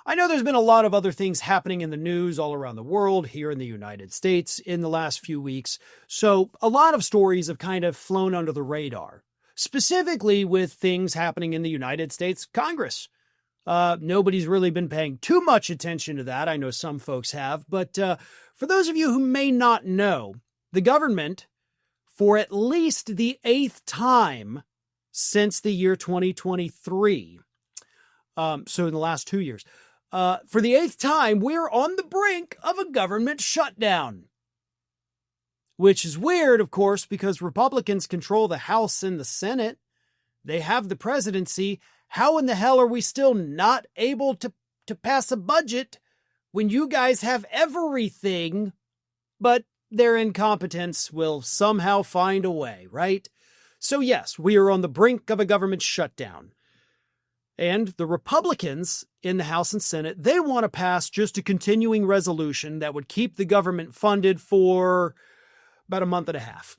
I know there's been a lot of other things happening in the news all around the world, here in the United States in the last few weeks. So a lot of stories have kind of flown under the radar, specifically with things happening in the United States Congress. Nobody's really been paying too much attention to that. I know some folks have, but for those of you who may not know, the government, for at least the 8th time since the year 2023, so in the last 2 years, for the 8th time, we're on the brink of a government shutdown. Which is weird, of course, because Republicans control the House and the Senate. They have the presidency. How in the hell are we still not able to pass a budget when you guys have everything, but their incompetence will somehow find a way, right? So yes, we are on the brink of a government shutdown. And the Republicans in the House and Senate, they want to pass just a continuing resolution that would keep the government funded for about a month and a half.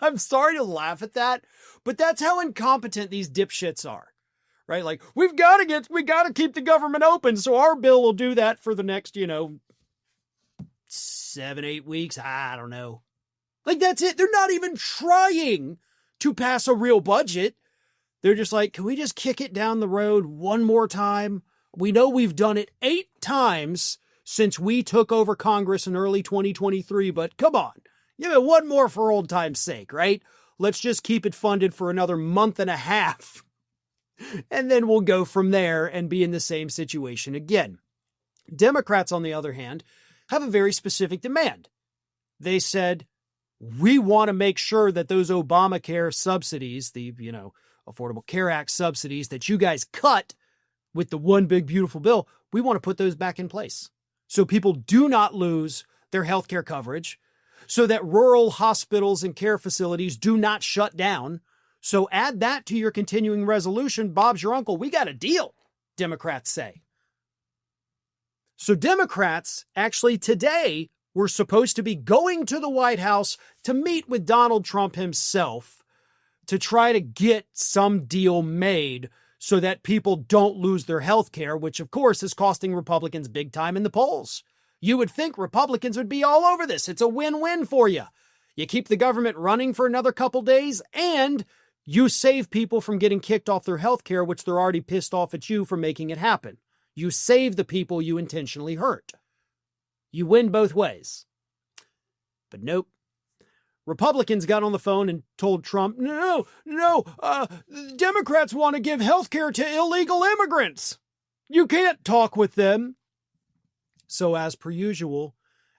I'm sorry to laugh at that, but that's how incompetent these dipshits are, right? Like, we got to keep the government open, so our bill will do that for the next, 7, 8 weeks. I don't know. Like, that's it. They're not even trying to pass a real budget. They're just like, can we just kick it down the road one more time? We know we've done it 8 times since we took over Congress in early 2023, but come on. Give it one more for old time's sake, right? Let's just keep it funded for another month and a half. And then we'll go from there and be in the same situation again. Democrats, on the other hand, have a very specific demand. They said, we want to make sure that those Obamacare subsidies, the, Affordable Care Act subsidies that you guys cut with the one big beautiful bill, we want to put those back in place. So people do not lose their health care coverage, so that rural hospitals and care facilities do not shut down. So add that to your continuing resolution. Bob's your uncle. We got a deal, Democrats say. So Democrats actually today were supposed to be going to the White House to meet with Donald Trump himself to try to get some deal made so that people don't lose their health care, which of course is costing Republicans big time in the polls. You would think Republicans would be all over this. It's a win-win for you. You keep the government running for another couple days, and you save people from getting kicked off their health care, which they're already pissed off at you for making it happen. You save the people you intentionally hurt. You win both ways. But nope. Republicans got on the phone and told Trump, no, Democrats want to give health care to illegal immigrants. You can't talk with them. So as per usual,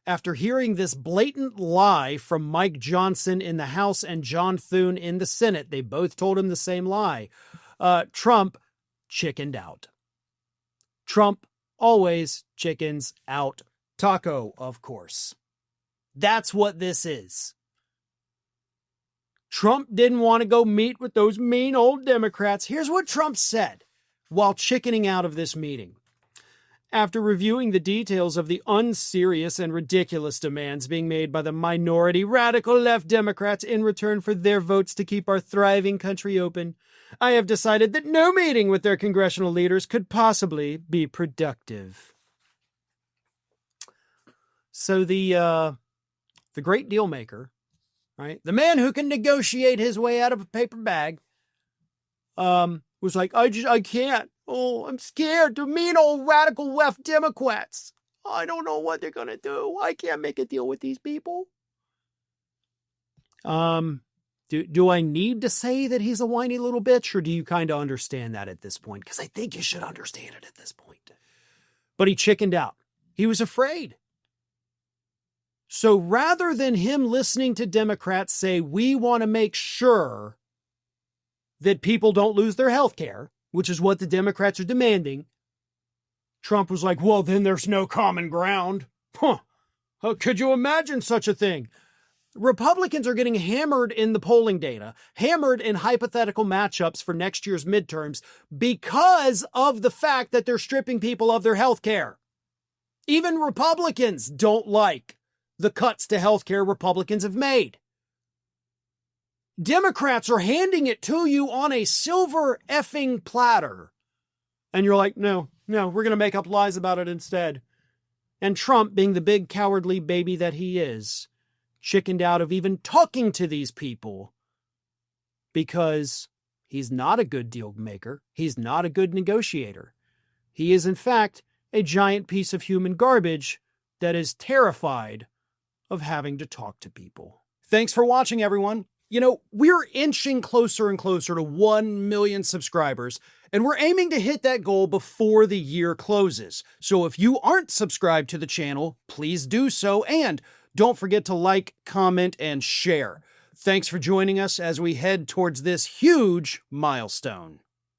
after hearing this blatant lie from Mike Johnson in the House and John Thune in the Senate, they both told him the same lie, Trump chickened out. Trump always chickens out. Taco, of course. That's what this is. Trump didn't want to go meet with those mean old Democrats. Here's what Trump said while chickening out of this meeting. After reviewing the details of the unserious and ridiculous demands being made by the minority radical left Democrats in return for their votes to keep our thriving country open, I have decided that no meeting with their congressional leaders could possibly be productive. So the great Dealmaker, right? The man who can negotiate his way out of a paper bag, was like, I can't. Oh, I'm scared. They're mean old radical left Democrats. I don't know what they're going to do. I can't make a deal with these people. Do I need to say that he's a whiny little bitch, or do you kind of understand that at this point? Because I think you should understand it at this point. But he chickened out. He was afraid. So rather than him listening to Democrats say, we want to make sure that people don't lose their health care, which is what the Democrats are demanding, Trump was like, well, then there's no common ground. Could you imagine such a thing? Republicans are getting hammered in the polling data, hammered in hypothetical matchups for next year's midterms because of the fact that they're stripping people of their health care. Even Republicans don't like the cuts to health care Republicans have made. Democrats are handing it to you on a silver effing platter. And you're like, no, No, we're going to make up lies about it instead. And Trump, being the big cowardly baby that he is, chickened out of even talking to these people because he's not a good deal maker. He's not a good negotiator. He is, in fact, a giant piece of human garbage that is terrified of having to talk to people. Thanks for watching, everyone. You know, we're inching closer and closer to 1 million subscribers, and we're aiming to hit that goal before the year closes. So if you aren't subscribed to the channel, please do so, and don't forget to like, comment, and share. Thanks for joining us as we head towards this huge milestone.